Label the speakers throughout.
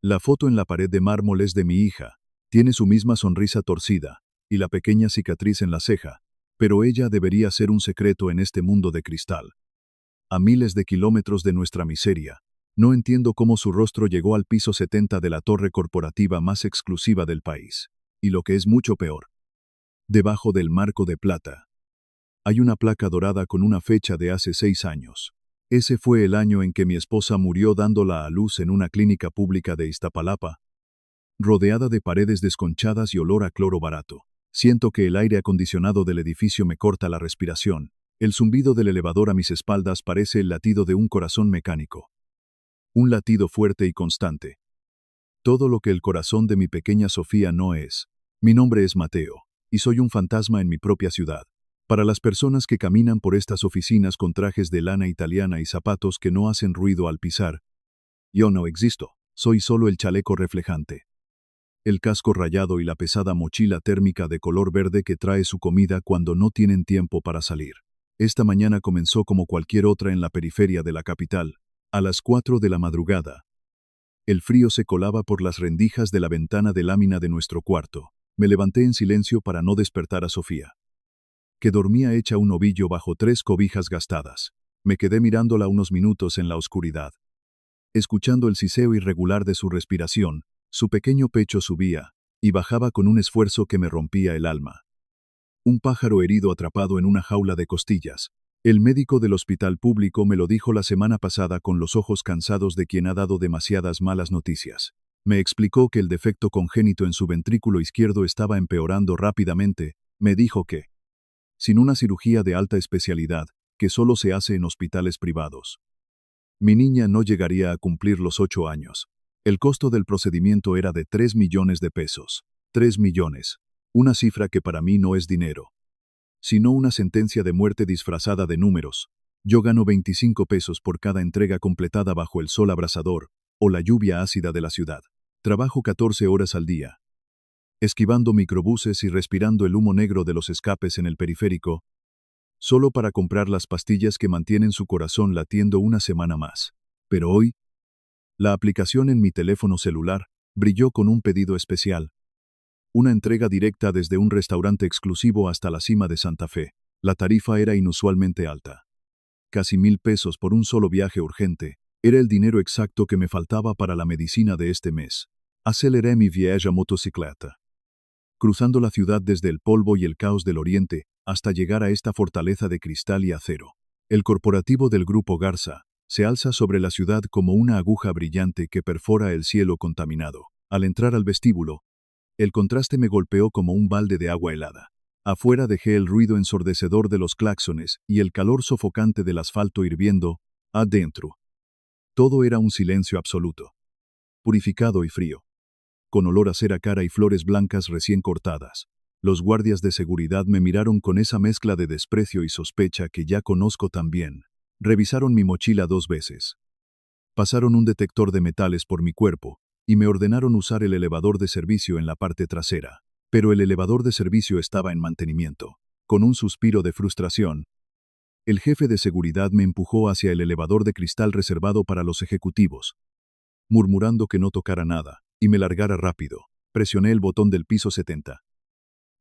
Speaker 1: La foto en la pared de mármol es de mi hija. Tiene su misma sonrisa torcida y la pequeña cicatriz en la ceja, pero ella debería ser un secreto en este mundo de cristal. A miles de kilómetros de nuestra miseria, no entiendo cómo su rostro llegó al piso 70 de la torre corporativa más exclusiva del país. Y lo que es mucho peor, debajo del marco de plata, hay una placa dorada con una fecha de hace 6 años. Ese fue el año en que mi esposa murió dándola a luz en una clínica pública de Iztapalapa, rodeada de paredes desconchadas y olor a cloro barato. Siento que el aire acondicionado del edificio me corta la respiración. El zumbido del elevador a mis espaldas parece el latido de un corazón mecánico. Un latido fuerte y constante. Todo lo que el corazón de mi pequeña Sofía no es. Mi nombre es Mateo, y soy un fantasma en mi propia ciudad. Para las personas que caminan por estas oficinas con trajes de lana italiana y zapatos que no hacen ruido al pisar, yo no existo, soy solo el chaleco reflejante. El casco rayado y la pesada mochila térmica de color verde que trae su comida cuando no tienen tiempo para salir. Esta mañana comenzó como cualquier otra en la periferia de la capital, a las 4 de la madrugada. El frío se colaba por las rendijas de la ventana de lámina de nuestro cuarto. Me levanté en silencio para no despertar a Sofía, que dormía hecha un ovillo bajo 3 cobijas gastadas. Me quedé mirándola unos minutos en la oscuridad, escuchando el siseo irregular de su respiración. Su pequeño pecho subía y bajaba con un esfuerzo que me rompía el alma. Un pájaro herido atrapado en una jaula de costillas. El médico del hospital público me lo dijo la semana pasada con los ojos cansados de quien ha dado demasiadas malas noticias. Me explicó que el defecto congénito en su ventrículo izquierdo estaba empeorando rápidamente. Me dijo que, sin una cirugía de alta especialidad, que solo se hace en hospitales privados, mi niña no llegaría a cumplir los 8 años. El costo del procedimiento era de 3 millones de pesos. 3 millones. Una cifra que para mí no es dinero, sino una sentencia de muerte disfrazada de números. Yo gano 25 pesos por cada entrega completada bajo el sol abrasador o la lluvia ácida de la ciudad. Trabajo 14 horas al día, esquivando microbuses y respirando el humo negro de los escapes en el periférico, solo para comprar las pastillas que mantienen su corazón latiendo una semana más. Pero hoy, la aplicación en mi teléfono celular brilló con un pedido especial. Una entrega directa desde un restaurante exclusivo hasta la cima de Santa Fe. La tarifa era inusualmente alta. Casi 1,000 pesos por un solo viaje urgente. Era el dinero exacto que me faltaba para la medicina de este mes. Aceleré mi viaje a motocicleta, cruzando la ciudad desde el polvo y el caos del oriente hasta llegar a esta fortaleza de cristal y acero. El corporativo del Grupo Garza se alza sobre la ciudad como una aguja brillante que perfora el cielo contaminado. Al entrar al vestíbulo, el contraste me golpeó como un balde de agua helada. Afuera dejé el ruido ensordecedor de los claxones y el calor sofocante del asfalto hirviendo. Adentro, todo era un silencio absoluto, purificado y frío, con olor a cera cara y flores blancas recién cortadas. Los guardias de seguridad me miraron con esa mezcla de desprecio y sospecha que ya conozco tan bien. Revisaron mi mochila 2 veces. Pasaron un detector de metales por mi cuerpo y me ordenaron usar el elevador de servicio en la parte trasera. Pero el elevador de servicio estaba en mantenimiento. Con un suspiro de frustración, el jefe de seguridad me empujó hacia el elevador de cristal reservado para los ejecutivos, murmurando que no tocara nada y me largara rápido. Presioné el botón del piso 70.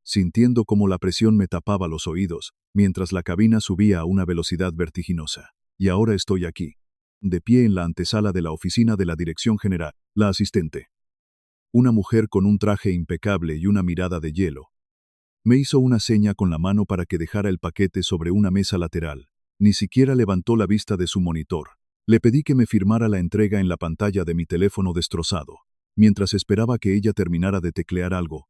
Speaker 1: Sintiendo cómo la presión me tapaba los oídos, mientras la cabina subía a una velocidad vertiginosa. Y ahora estoy aquí, de pie en la antesala de la oficina de la dirección general, la asistente. Una mujer con un traje impecable y una mirada de hielo. Me hizo una seña con la mano para que dejara el paquete sobre una mesa lateral. Ni siquiera levantó la vista de su monitor. Le pedí que me firmara la entrega en la pantalla de mi teléfono destrozado. Mientras esperaba que ella terminara de teclear algo,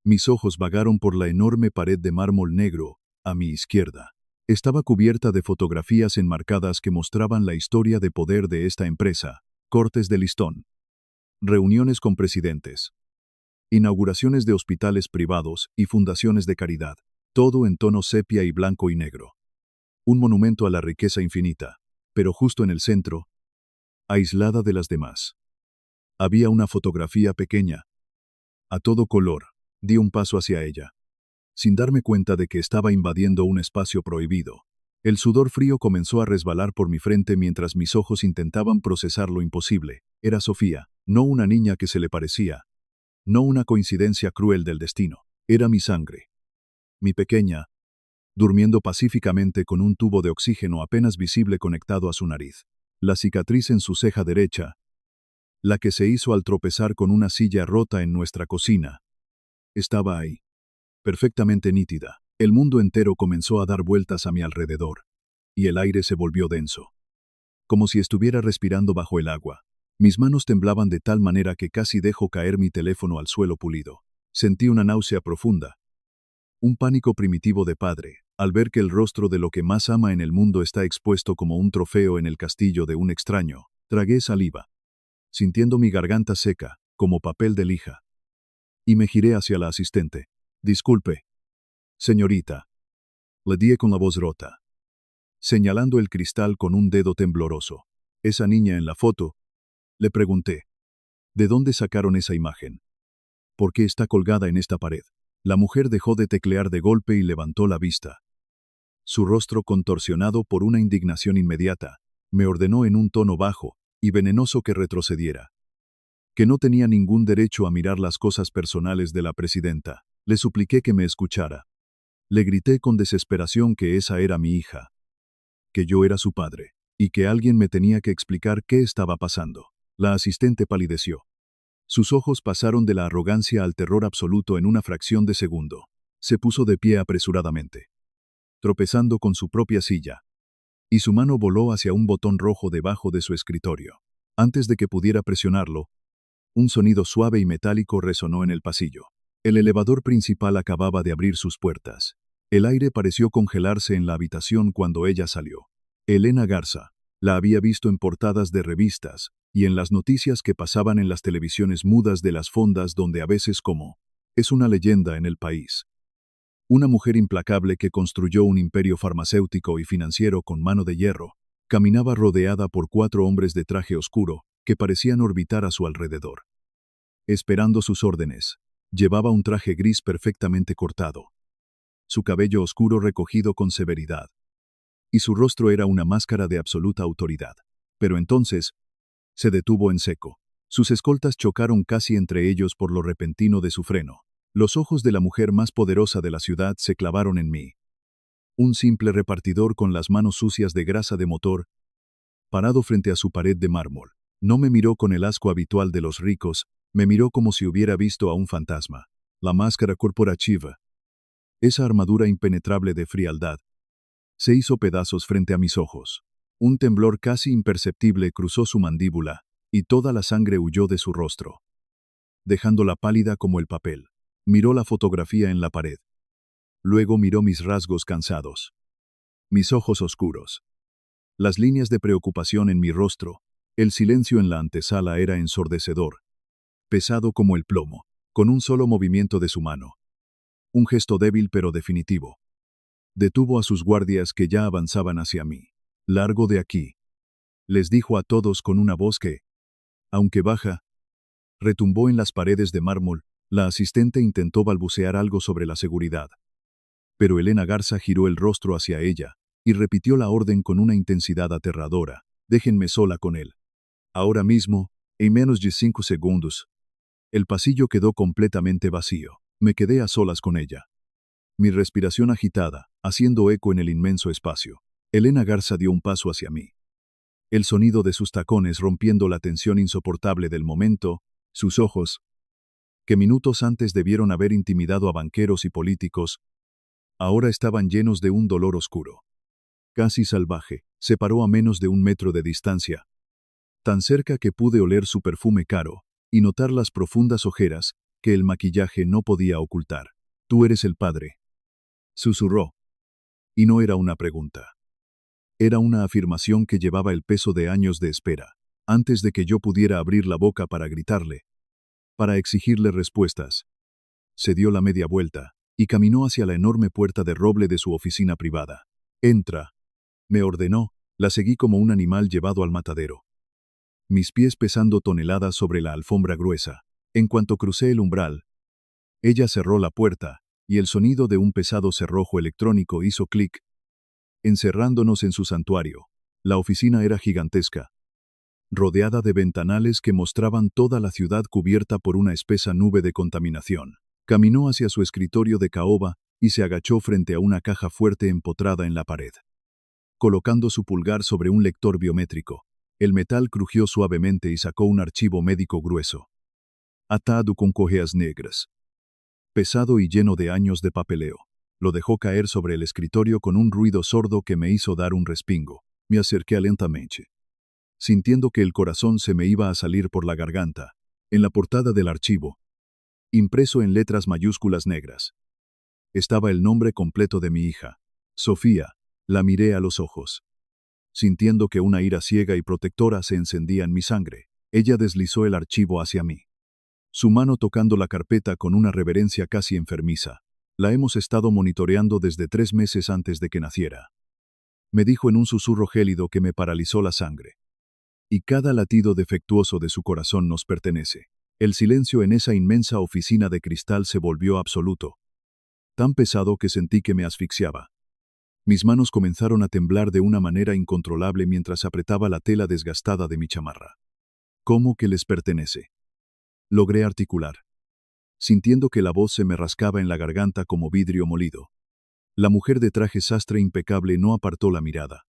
Speaker 1: mis ojos vagaron por la enorme pared de mármol negro, a mi izquierda. Estaba cubierta de fotografías enmarcadas que mostraban la historia de poder de esta empresa, cortes de listón, reuniones con presidentes, inauguraciones de hospitales privados y fundaciones de caridad, todo en tono sepia y blanco y negro. Un monumento a la riqueza infinita, pero justo en el centro, aislada de las demás, había una fotografía pequeña, a todo color. Di un paso hacia ella, sin darme cuenta de que estaba invadiendo un espacio prohibido. El sudor frío comenzó a resbalar por mi frente mientras mis ojos intentaban procesar lo imposible. Era Sofía, no una niña que se le parecía, no una coincidencia cruel del destino. Era mi sangre. Mi pequeña, durmiendo pacíficamente con un tubo de oxígeno apenas visible conectado a su nariz. La cicatriz en su ceja derecha, la que se hizo al tropezar con una silla rota en nuestra cocina, estaba ahí, perfectamente nítida. El mundo entero comenzó a dar vueltas a mi alrededor, y el aire se volvió denso, como si estuviera respirando bajo el agua. Mis manos temblaban de tal manera que casi dejo caer mi teléfono al suelo pulido. Sentí una náusea profunda, un pánico primitivo de padre, al ver que el rostro de lo que más ama en el mundo está expuesto como un trofeo en el castillo de un extraño. Tragué saliva, sintiendo mi garganta seca, como papel de lija, y me giré hacia la asistente. Disculpe, señorita, le dije con la voz rota, señalando el cristal con un dedo tembloroso. Esa niña en la foto, le pregunté. ¿De dónde sacaron esa imagen? ¿Por qué está colgada en esta pared? La mujer dejó de teclear de golpe y levantó la vista. Su rostro contorsionado por una indignación inmediata, me ordenó en un tono bajo y venenoso que retrocediera. Que no tenía ningún derecho a mirar las cosas personales de la presidenta. Le supliqué que me escuchara. Le grité con desesperación que esa era mi hija, que yo era su padre, y que alguien me tenía que explicar qué estaba pasando. La asistente palideció. Sus ojos pasaron de la arrogancia al terror absoluto en una fracción de segundo. Se puso de pie apresuradamente, tropezando con su propia silla, y su mano voló hacia un botón rojo debajo de su escritorio. Antes de que pudiera presionarlo, un sonido suave y metálico resonó en el pasillo. El elevador principal acababa de abrir sus puertas. El aire pareció congelarse en la habitación cuando ella salió. Elena Garza. La había visto en portadas de revistas y en las noticias que pasaban en las televisiones mudas de las fondas donde a veces como es una leyenda en el país. Una mujer implacable que construyó un imperio farmacéutico y financiero con mano de hierro, caminaba rodeada por 4 hombres de traje oscuro que parecían orbitar a su alrededor, esperando sus órdenes. Llevaba un traje gris perfectamente cortado, su cabello oscuro recogido con severidad, y su rostro era una máscara de absoluta autoridad. Pero entonces, se detuvo en seco. Sus escoltas chocaron casi entre ellos por lo repentino de su freno. Los ojos de la mujer más poderosa de la ciudad se clavaron en mí. Un simple repartidor con las manos sucias de grasa de motor, parado frente a su pared de mármol. No me miró con el asco habitual de los ricos, me miró como si hubiera visto a un fantasma. La máscara corporativa, esa armadura impenetrable de frialdad, se hizo pedazos frente a mis ojos. Un temblor casi imperceptible cruzó su mandíbula, y toda la sangre huyó de su rostro, dejándola pálida como el papel. Miró la fotografía en la pared. Luego miró mis rasgos cansados, mis ojos oscuros, las líneas de preocupación en mi rostro. El silencio en la antesala era ensordecedor, pesado como el plomo. Con un solo movimiento de su mano, un gesto débil pero definitivo, detuvo a sus guardias que ya avanzaban hacia mí. «Largo de aquí», les dijo a todos con una voz que, aunque baja, retumbó en las paredes de mármol. La asistente intentó balbucear algo sobre la seguridad, pero Elena Garza giró el rostro hacia ella y repitió la orden con una intensidad aterradora: «Déjenme sola con él. Ahora mismo, en menos de 5 segundos». El pasillo quedó completamente vacío. Me quedé a solas con ella, mi respiración agitada, haciendo eco en el inmenso espacio. Elena Garza dio un paso hacia mí, el sonido de sus tacones rompiendo la tensión insoportable del momento. Sus ojos, que minutos antes debieron haber intimidado a banqueros y políticos, ahora estaban llenos de un dolor oscuro, casi salvaje. Se paró a menos de 1 metro de distancia, tan cerca que pude oler su perfume caro y notar las profundas ojeras que el maquillaje no podía ocultar. «Tú eres el padre», susurró. Y no era una pregunta. Era una afirmación que llevaba el peso de años de espera. Antes de que yo pudiera abrir la boca para gritarle, para exigirle respuestas, se dio la media vuelta y caminó hacia la enorme puerta de roble de su oficina privada. «Entra», me ordenó. La seguí como un animal llevado al matadero, mis pies pesando toneladas sobre la alfombra gruesa. En cuanto crucé el umbral, ella cerró la puerta, y el sonido de un pesado cerrojo electrónico hizo clic, encerrándonos en su santuario. La oficina era gigantesca. rodeada de ventanales que mostraban toda la ciudad cubierta por una espesa nube de contaminación. Caminó hacia su escritorio de caoba y se agachó frente a una caja fuerte empotrada en la pared. Colocando su pulgar sobre un lector biométrico, el metal crujió suavemente y sacó un archivo médico grueso. Atado con correas negras. Pesado y lleno de años de papeleo. Lo dejó caer sobre el escritorio con un ruido sordo que me hizo dar un respingo. Me acerqué lentamente, sintiendo que el corazón se me iba a salir por la garganta. En la portada del archivo, impreso en letras mayúsculas negras, estaba el nombre completo de mi hija, Sofía. La miré a los ojos. Sintiendo que una ira ciega y protectora se encendía en mi sangre, ella deslizó el archivo hacia mí. Su mano tocando la carpeta con una reverencia casi enfermiza. La hemos estado monitoreando desde 3 meses antes de que naciera. Me dijo en un susurro gélido que me paralizó la sangre. Y cada latido defectuoso de su corazón nos pertenece. El silencio en esa inmensa oficina de cristal se volvió absoluto. Tan pesado que sentí que me asfixiaba. Mis manos comenzaron a temblar de una manera incontrolable mientras apretaba la tela desgastada de mi chamarra. ¿Cómo que les pertenece? Logré articular, sintiendo que la voz se me rascaba en la garganta como vidrio molido. La mujer de traje sastre impecable no apartó la mirada.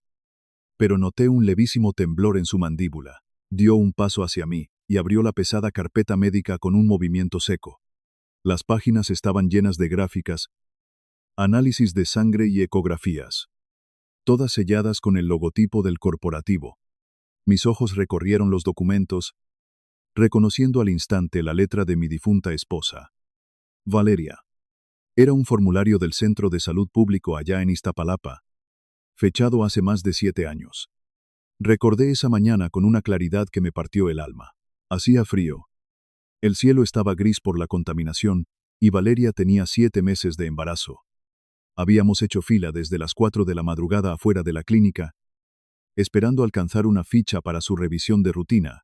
Speaker 1: Pero noté un levísimo temblor en su mandíbula. Dio un paso hacia mí y abrió la pesada carpeta médica con un movimiento seco. Las páginas estaban llenas de gráficas, análisis de sangre y ecografías, todas selladas con el logotipo del corporativo. Mis ojos recorrieron los documentos, reconociendo al instante la letra de mi difunta esposa. Valeria. Era un formulario del Centro de Salud Público allá en Iztapalapa, fechado hace más de 7 años. Recordé esa mañana con una claridad que me partió el alma. Hacía frío. El cielo estaba gris por la contaminación, y Valeria tenía 7 meses de embarazo. Habíamos hecho fila desde las 4 de la madrugada afuera de la clínica, esperando alcanzar una ficha para su revisión de rutina.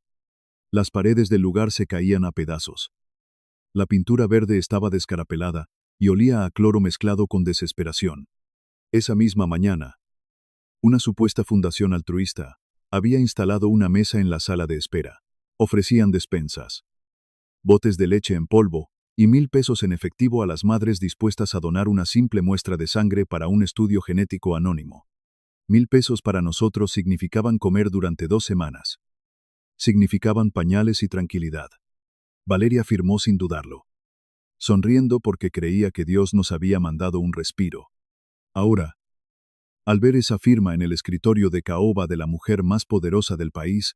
Speaker 1: Las paredes del lugar se caían a pedazos. La pintura verde estaba descarapelada y olía a cloro mezclado con desesperación. Esa misma mañana, una supuesta fundación altruista había instalado una mesa en la sala de espera. Ofrecían despensas, botes de leche en polvo y 1,000 pesos en efectivo a las madres dispuestas a donar una simple muestra de sangre para un estudio genético anónimo. 1,000 pesos para nosotros significaban comer durante 2 semanas. Significaban pañales y tranquilidad. Valeria firmó sin dudarlo, sonriendo porque creía que Dios nos había mandado un respiro. Ahora, al ver esa firma en el escritorio de caoba de la mujer más poderosa del país,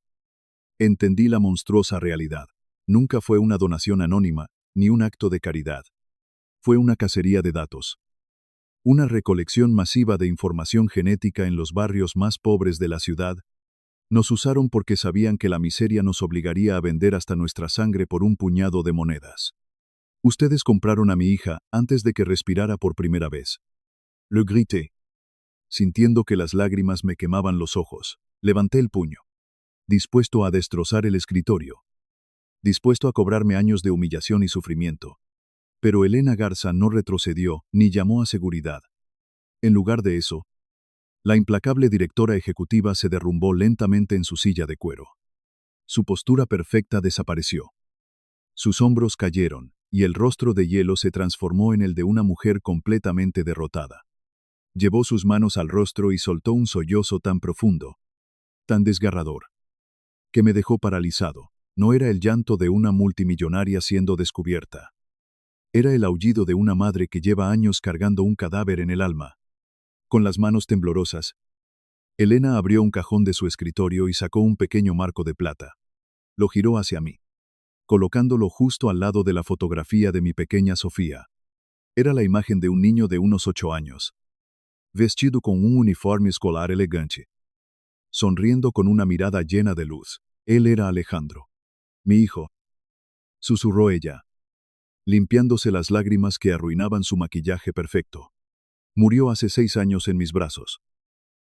Speaker 1: entendí la monstruosa realidad. Nunca fue una donación anónima, ni un acto de caridad. Fue una cacería de datos. Una recolección masiva de información genética en los barrios más pobres de la ciudad. Nos usaron porque sabían que la miseria nos obligaría a vender hasta nuestra sangre por un puñado de monedas. Ustedes compraron a mi hija antes de que respirara por primera vez. Le grité. Sintiendo que las lágrimas me quemaban los ojos, levanté el puño, dispuesto a destrozar el escritorio, dispuesto a cobrarme años de humillación y sufrimiento. Pero Elena Garza no retrocedió ni llamó a seguridad. En lugar de eso, la implacable directora ejecutiva se derrumbó lentamente en su silla de cuero. Su postura perfecta desapareció. Sus hombros cayeron, y el rostro de hielo se transformó en el de una mujer completamente derrotada. Llevó sus manos al rostro y soltó un sollozo tan profundo, tan desgarrador, que me dejó paralizado. No era el llanto de una multimillonaria siendo descubierta. Era el aullido de una madre que lleva años cargando un cadáver en el alma. Con las manos temblorosas, Elena abrió un cajón de su escritorio y sacó un pequeño marco de plata. Lo giró hacia mí, colocándolo justo al lado de la fotografía de mi pequeña Sofía. Era la imagen de un niño de unos 8 años, vestido con un uniforme escolar elegante, sonriendo con una mirada llena de luz. Él era Alejandro. Mi hijo, susurró ella, limpiándose las lágrimas que arruinaban su maquillaje perfecto. Murió hace 6 años en mis brazos,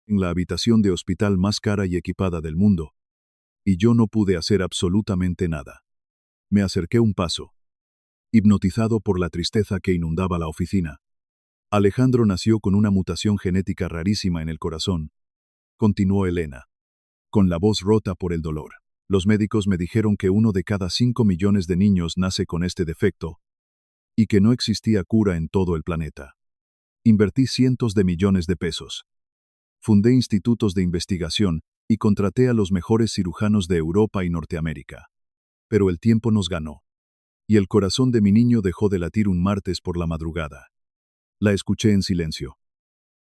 Speaker 1: en la habitación de hospital más cara y equipada del mundo, y yo no pude hacer absolutamente nada. Me acerqué un paso, hipnotizado por la tristeza que inundaba la oficina. Alejandro nació con una mutación genética rarísima en el corazón, continuó Elena, con la voz rota por el dolor. Los médicos me dijeron que 1 de cada 5 millones de niños nace con este defecto y que no existía cura en todo el planeta. Invertí cientos de millones de pesos. Fundé institutos de investigación y contraté a los mejores cirujanos de Europa y Norteamérica. Pero el tiempo nos ganó. Y el corazón de mi niño dejó de latir un martes por la madrugada. La escuché en silencio,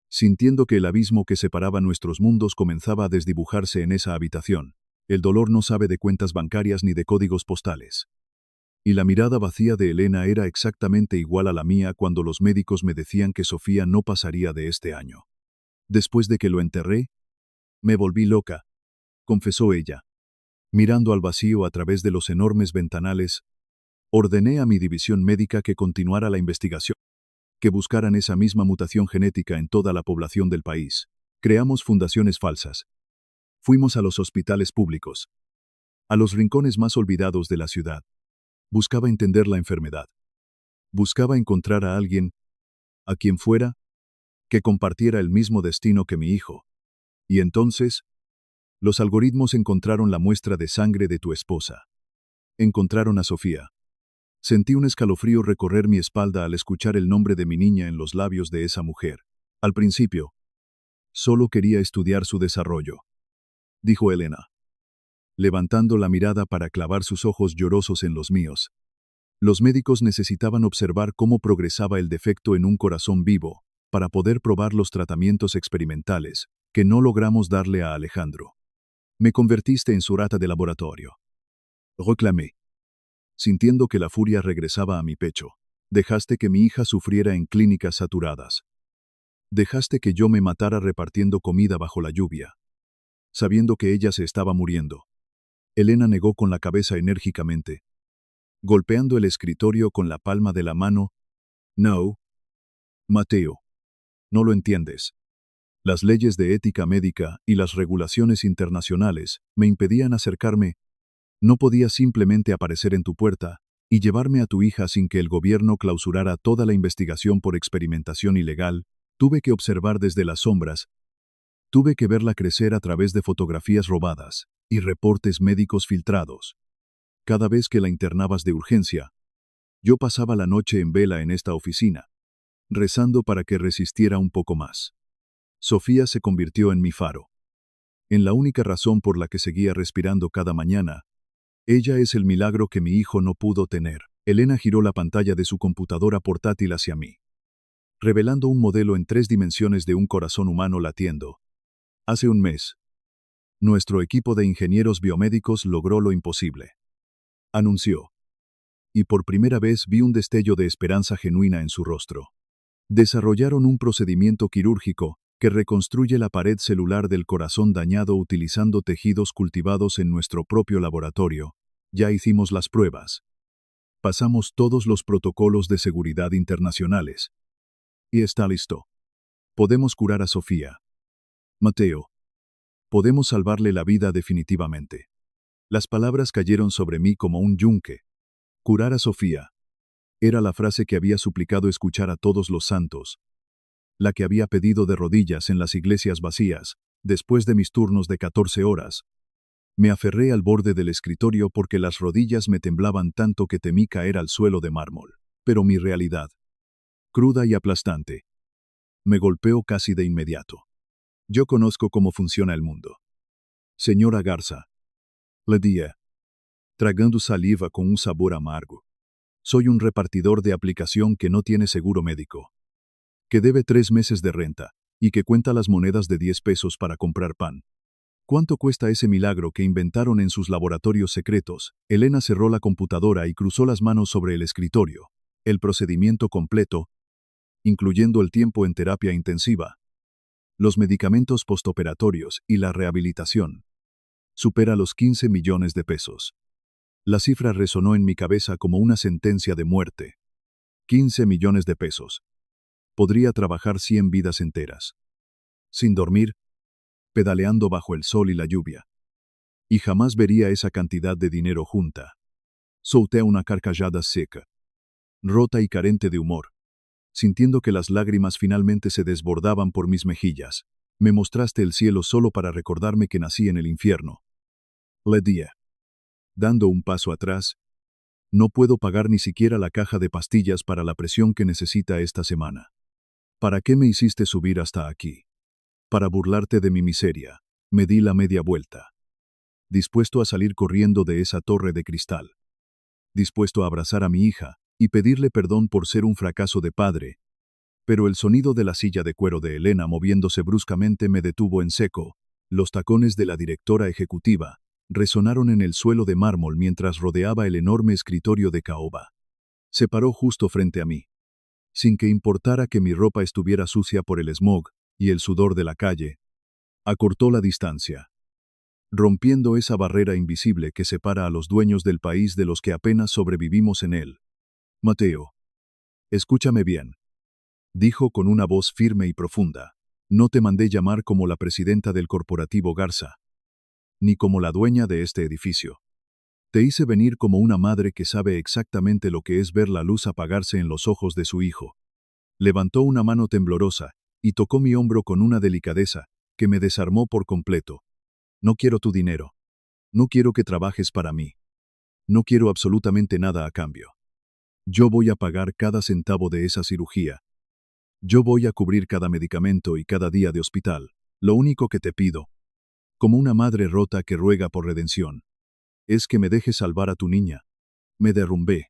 Speaker 1: sintiendo que el abismo que separaba nuestros mundos comenzaba a desdibujarse en esa habitación. El dolor no sabe de cuentas bancarias ni de códigos postales. Y la mirada vacía de Elena era exactamente igual a la mía cuando los médicos me decían que Sofía no pasaría de este año. Después de que lo enterré, me volví loca, confesó ella. Mirando al vacío a través de los enormes ventanales, ordené a mi división médica que continuara la investigación, que buscaran esa misma mutación genética en toda la población del país. Creamos fundaciones falsas. Fuimos a los hospitales públicos, a los rincones más olvidados de la ciudad. Buscaba entender la enfermedad. Buscaba encontrar a alguien, a quien fuera, que compartiera el mismo destino que mi hijo. Y entonces, los algoritmos encontraron la muestra de sangre de tu esposa. Encontraron a Sofía. Sentí un escalofrío recorrer mi espalda al escuchar el nombre de mi niña en los labios de esa mujer. Al principio, solo quería estudiar su desarrollo, dijo Elena, levantando la mirada para clavar sus ojos llorosos en los míos. Los médicos necesitaban observar cómo progresaba el defecto en un corazón vivo, para poder probar los tratamientos experimentales, que no logramos darle a Alejandro. Me convertiste en su rata de laboratorio, reclamé, sintiendo que la furia regresaba a mi pecho. Dejaste que mi hija sufriera en clínicas saturadas. Dejaste que yo me matara repartiendo comida bajo la lluvia, sabiendo que ella se estaba muriendo. Elena negó con la cabeza enérgicamente, golpeando el escritorio con la palma de la mano. No, Mateo, no lo entiendes. Las leyes de ética médica y las regulaciones internacionales me impedían acercarme. No podía simplemente aparecer en tu puerta y llevarme a tu hija sin que el gobierno clausurara toda la investigación por experimentación ilegal. Tuve que observar desde las sombras. Tuve que verla crecer a través de fotografías robadas y reportes médicos filtrados. Cada vez que la internabas de urgencia, yo pasaba la noche en vela en esta oficina, rezando para que resistiera un poco más. Sofía se convirtió en mi faro, en la única razón por la que seguía respirando cada mañana. Ella es el milagro que mi hijo no pudo tener. Elena giró la pantalla de su computadora portátil hacia mí, revelando un modelo en 3 dimensiones de un corazón humano latiendo. Hace un mes, nuestro equipo de ingenieros biomédicos logró lo imposible, anunció. Y por primera vez vi un destello de esperanza genuina en su rostro. Desarrollaron un procedimiento quirúrgico que reconstruye la pared celular del corazón dañado utilizando tejidos cultivados en nuestro propio laboratorio. Ya hicimos las pruebas. Pasamos todos los protocolos de seguridad internacionales. Y está listo. Podemos curar a Sofía. Mateo. Podemos salvarle la vida definitivamente. Las palabras cayeron sobre mí como un yunque. Curar a Sofía. Era la frase que había suplicado escuchar a todos los santos, la que había pedido de rodillas en las iglesias vacías, después de mis turnos de 14 horas. Me aferré al borde del escritorio porque las rodillas me temblaban tanto que temí caer al suelo de mármol. Pero mi realidad, cruda y aplastante, me golpeó casi de inmediato. Yo conozco cómo funciona el mundo. Señora Garza, le dije, tragando saliva con un sabor amargo. Soy un repartidor de aplicación que no tiene seguro médico, que debe 3 meses de renta, y que cuenta las monedas de 10 pesos para comprar pan. ¿Cuánto cuesta ese milagro que inventaron en sus laboratorios secretos? Elena cerró la computadora y cruzó las manos sobre el escritorio. El procedimiento completo, incluyendo el tiempo en terapia intensiva, los medicamentos postoperatorios y la rehabilitación, supera los 15 millones de pesos. La cifra resonó en mi cabeza como una sentencia de muerte. 15 millones de pesos. Podría trabajar 100 vidas enteras, sin dormir, pedaleando bajo el sol y la lluvia. Y jamás vería esa cantidad de dinero junta. Solté una carcajada seca, rota y carente de humor, sintiendo que las lágrimas finalmente se desbordaban por mis mejillas. Me mostraste el cielo solo para recordarme que nací en el infierno. Le dije. dando un paso atrás. No puedo pagar ni siquiera la caja de pastillas para la presión que necesita esta semana. ¿Para qué me hiciste subir hasta aquí? Para burlarte de mi miseria. Me di la media vuelta. Dispuesto a salir corriendo de esa torre de cristal. Dispuesto a abrazar a mi hija y pedirle perdón por ser un fracaso de padre. Pero el sonido de la silla de cuero de Elena moviéndose bruscamente me detuvo en seco. Los tacones de la directora ejecutiva resonaron en el suelo de mármol mientras rodeaba el enorme escritorio de caoba. Se paró justo frente a mí. Sin que importara que mi ropa estuviera sucia por el smog y el sudor de la calle, acortó la distancia, rompiendo esa barrera invisible que separa a los dueños del país de los que apenas sobrevivimos en él. Mateo, escúchame bien, dijo con una voz firme y profunda. No te mandé llamar como la presidenta del corporativo Garza, ni como la dueña de este edificio. Te hice venir como una madre que sabe exactamente lo que es ver la luz apagarse en los ojos de su hijo. Levantó una mano temblorosa y tocó mi hombro con una delicadeza que me desarmó por completo. No quiero tu dinero. No quiero que trabajes para mí. No quiero absolutamente nada a cambio. Yo voy a pagar cada centavo de esa cirugía. Yo voy a cubrir cada medicamento y cada día de hospital. Lo único que te pido, como una madre rota que ruega por redención, es que me dejes salvar a tu niña. Me derrumbé.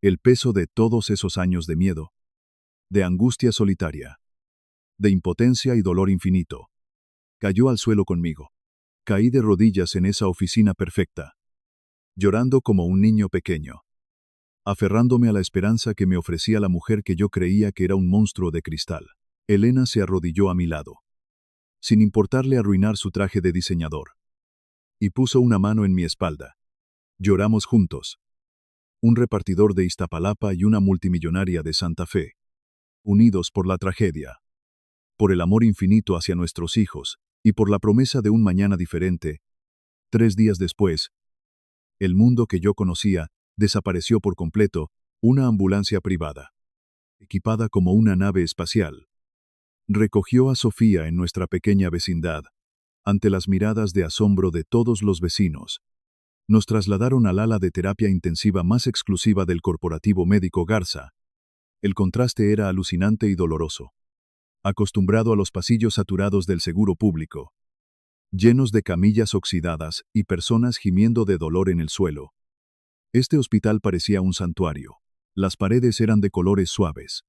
Speaker 1: El peso de todos esos años de miedo, de angustia solitaria, de impotencia y dolor infinito, cayó al suelo conmigo. Caí de rodillas en esa oficina perfecta, llorando como un niño pequeño, aferrándome a la esperanza que me ofrecía la mujer que yo creía que era un monstruo de cristal. Elena se arrodilló a mi lado, sin importarle arruinar su traje de diseñador, y puso una mano en mi espalda. Lloramos juntos. Un repartidor de Iztapalapa y una multimillonaria de Santa Fe, unidos por la tragedia, por el amor infinito hacia nuestros hijos, y por la promesa de un mañana diferente. 3 días después, el mundo que yo conocía desapareció por completo. Una ambulancia privada, equipada como una nave espacial, recogió a Sofía en nuestra pequeña vecindad. Ante las miradas de asombro de todos los vecinos, nos trasladaron al ala de terapia intensiva más exclusiva del corporativo médico Garza. El contraste era alucinante y doloroso. Acostumbrado a los pasillos saturados del seguro público, llenos de camillas oxidadas y personas gimiendo de dolor en el suelo, este hospital parecía un santuario. Las paredes eran de colores suaves.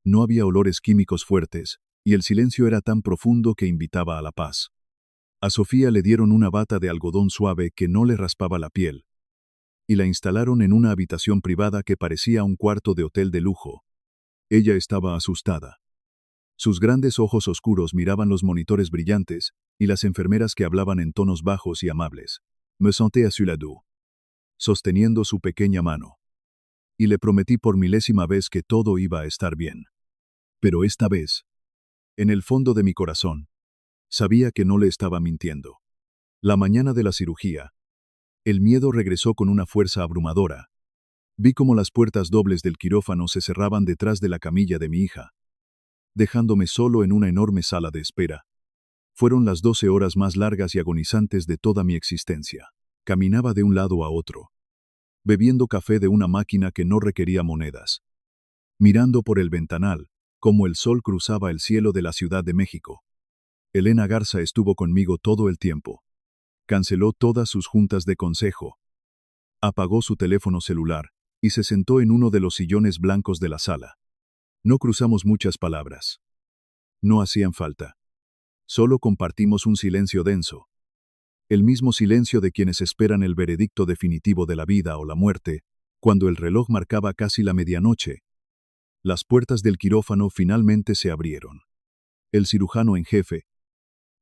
Speaker 1: No había olores químicos fuertes, y el silencio era tan profundo que invitaba a la paz. A Sofía le dieron una bata de algodón suave que no le raspaba la piel, y la instalaron en una habitación privada que parecía un cuarto de hotel de lujo. Ella estaba asustada. Sus grandes ojos oscuros miraban los monitores brillantes y las enfermeras que hablaban en tonos bajos y amables. Me senté a su lado, sosteniendo su pequeña mano, y le prometí por milésima vez que todo iba a estar bien. Pero esta vez, en el fondo de mi corazón, sabía que no le estaba mintiendo. La mañana de la cirugía, el miedo regresó con una fuerza abrumadora. Vi cómo las puertas dobles del quirófano se cerraban detrás de la camilla de mi hija, dejándome solo en una enorme sala de espera. Fueron las 12 horas más largas y agonizantes de toda mi existencia. Caminaba de un lado a otro, bebiendo café de una máquina que no requería monedas, mirando por el ventanal, como el sol cruzaba el cielo de la Ciudad de México. Elena Garza estuvo conmigo todo el tiempo. Canceló todas sus juntas de consejo, apagó su teléfono celular y se sentó en uno de los sillones blancos de la sala. No cruzamos muchas palabras. No hacían falta. Solo compartimos un silencio denso. El mismo silencio de quienes esperan el veredicto definitivo de la vida o la muerte. Cuando el reloj marcaba casi la medianoche, las puertas del quirófano finalmente se abrieron. El cirujano en jefe,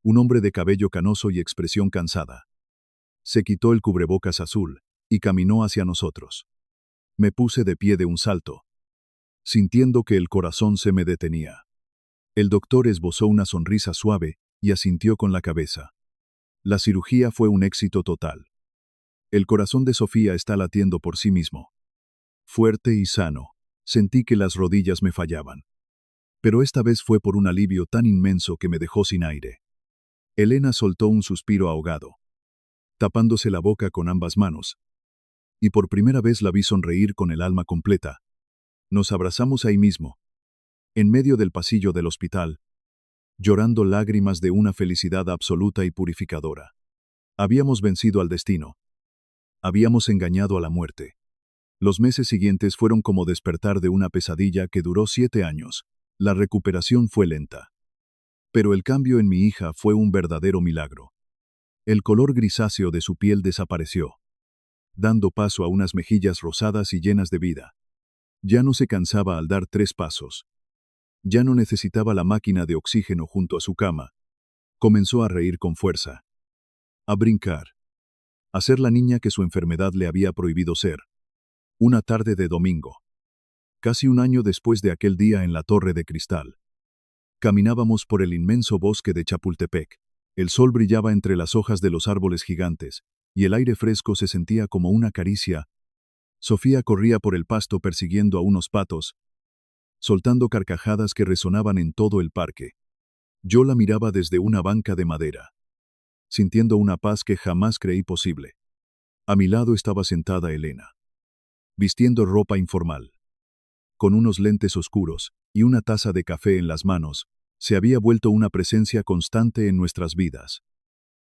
Speaker 1: un hombre de cabello canoso y expresión cansada, se quitó el cubrebocas azul y caminó hacia nosotros. Me puse de pie de un salto, sintiendo que el corazón se me detenía. El doctor esbozó una sonrisa suave y asintió con la cabeza. La cirugía fue un éxito total. El corazón de Sofía está latiendo por sí mismo. Fuerte y sano, sentí que las rodillas me fallaban. Pero esta vez fue por un alivio tan inmenso que me dejó sin aire. Elena soltó un suspiro ahogado. tapándose la boca con ambas manos. Y por primera vez la vi sonreír con el alma completa. Nos abrazamos ahí mismo, en medio del pasillo del hospital, llorando lágrimas de una felicidad absoluta y purificadora. Habíamos vencido al destino. Habíamos engañado a la muerte. Los meses siguientes fueron como despertar de una pesadilla que duró 7 años. La recuperación fue lenta. Pero el cambio en mi hija fue un verdadero milagro. El color grisáceo de su piel desapareció, dando paso a unas mejillas rosadas y llenas de vida. Ya no se cansaba al dar 3 pasos. Ya no necesitaba la máquina de oxígeno junto a su cama. Comenzó a reír con fuerza, a brincar, a ser la niña que su enfermedad le había prohibido ser. Una tarde de domingo, casi un año después de aquel día en la Torre de Cristal, caminábamos por el inmenso bosque de Chapultepec. El sol brillaba entre las hojas de los árboles gigantes, y el aire fresco se sentía como una caricia. Sofía corría por el pasto persiguiendo a unos patos, soltando carcajadas que resonaban en todo el parque. Yo la miraba desde una banca de madera, sintiendo una paz que jamás creí posible. A mi lado estaba sentada Elena, vistiendo ropa informal. Con unos lentes oscuros y una taza de café en las manos, se había vuelto una presencia constante en nuestras vidas.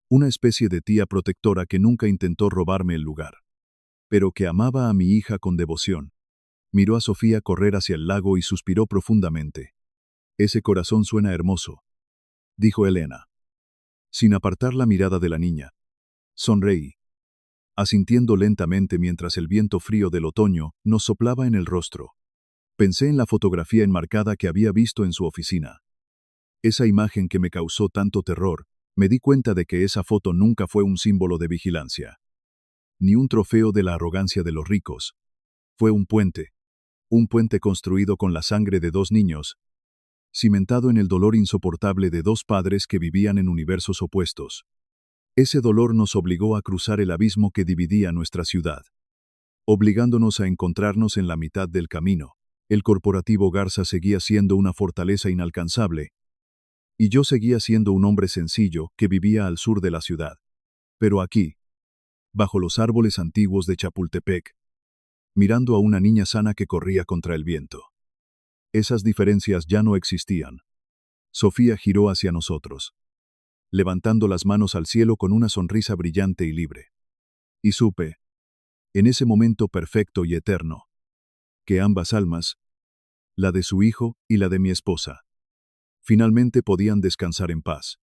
Speaker 1: Una especie de tía protectora que nunca intentó robarme el lugar, pero que amaba a mi hija con devoción. Miró a Sofía correr hacia el lago y suspiró profundamente. «Ese corazón suena hermoso», dijo Elena, sin apartar la mirada de la niña. Sonreí, asintiendo lentamente mientras el viento frío del otoño nos soplaba en el rostro. Pensé en la fotografía enmarcada que había visto en su oficina. Esa imagen que me causó tanto terror, me di cuenta de que esa foto nunca fue un símbolo de vigilancia, ni un trofeo de la arrogancia de los ricos. Fue un puente construido con la sangre de 2 niños, cimentado en el dolor insoportable de 2 padres que vivían en universos opuestos. Ese dolor nos obligó a cruzar el abismo que dividía nuestra ciudad, obligándonos a encontrarnos en la mitad del camino. El corporativo Garza seguía siendo una fortaleza inalcanzable, y yo seguía siendo un hombre sencillo que vivía al sur de la ciudad. Pero aquí, bajo los árboles antiguos de Chapultepec, mirando a una niña sana que corría contra el viento, esas diferencias ya no existían. Sofía giró hacia nosotros, levantando las manos al cielo con una sonrisa brillante y libre. Y supe, en ese momento perfecto y eterno, que ambas almas, la de su hijo y la de mi esposa, finalmente podían descansar en paz.